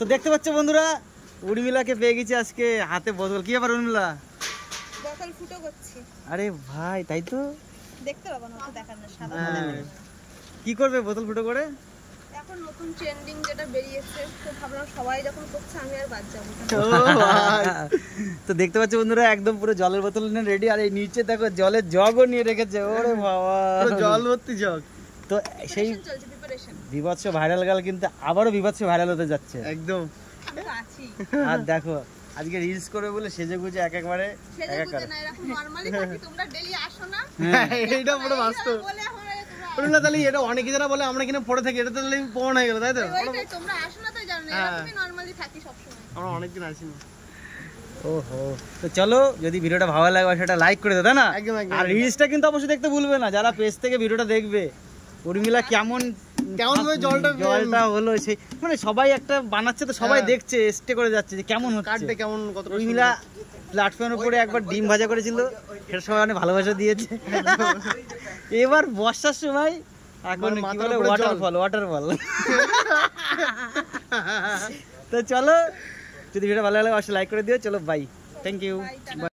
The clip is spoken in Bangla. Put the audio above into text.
তো দেখতে পাচ্ছ বন্ধুরা, উর্মিলাকে পেয়ে গেছি আজকে হাতে বোতল। কি ব্যাপার উর্মিলা? বোতল ফুটো করছি। আরে ভাই তাই তো, দেখতে পাবো না, তো দেখার না, সাদা কি করবে বোতল ফুটো করে? এখন নতুন ট্রেন্ডিং যেটা বেরিয়েছে, তো ভাবলাম সবাই যখন করছে আমি আর বাদ যাবো না। তো দেখতে পাচ্ছ বন্ধুরা, একদম পুরো জলের বোতল নিয়ে রেডি। আর এই নিচে দেখো জলের জগও নিয়ে রেখেছে। ওরে বাবা, জল ভর্তি জগ। তো সেই চলছে প্রিপারেশন। বিভৎস ভাইরাল গাল কিন্তু আবারও বিভৎস ভাইরাল হতে যাচ্ছে একদম। আমি তো আছি। আর দেখো আজকে রিলস করবে বলে সেজে গুজে একবারে সেজে গুজে না, এরকম নরমালি থাকি, তোমরা ডেইলি আসো না। এইটা পুরো বাস্তব। বলে আমরা ওরা তাহলে এটা অনেকে যারা বলে আমরা কিনা পড়ে থাকি, এটা তাহলে প্রমাণ হয়ে গেল, তাই তো? ওইটাই, তোমরা আসো না তাই জানো না, এরকমই নরমালি থাকি সব সময়। আমরা অনেকদিন আসি না। ওহো, তো চলো, যদি ভিডিওটা ভালো লাগে সেটা লাইক করে দাও, তাই না? একদম, একদম। আর রিলসটা কিন্তু অবশ্যই দেখতে ভুলবে না, যারা পেজ থেকে ভিডিওটা দেখবে। উর্মিলা কেমন ভাবে জলটা হলো সেই, মানে সবাই একটা বানাচ্ছে তো সবাই দেখছে, স্টে করে যাচ্ছে যে কেমন হচ্ছে। কাটবে কেমন, কত উর্মিলা প্ল্যাটফর্মের উপরে একবার ডিম ভাজা করেছিল, সেটা সবাই অনেক ভালোবাসা দিয়েছে। এবার বর্ষার সময় এখন কি বলে, ওয়াটারফল। তো চলো, যদি ভিডিও ভালো লাগে অবশ্যই লাইক করে দিও। চলো বাই, থ্যাংক ইউ।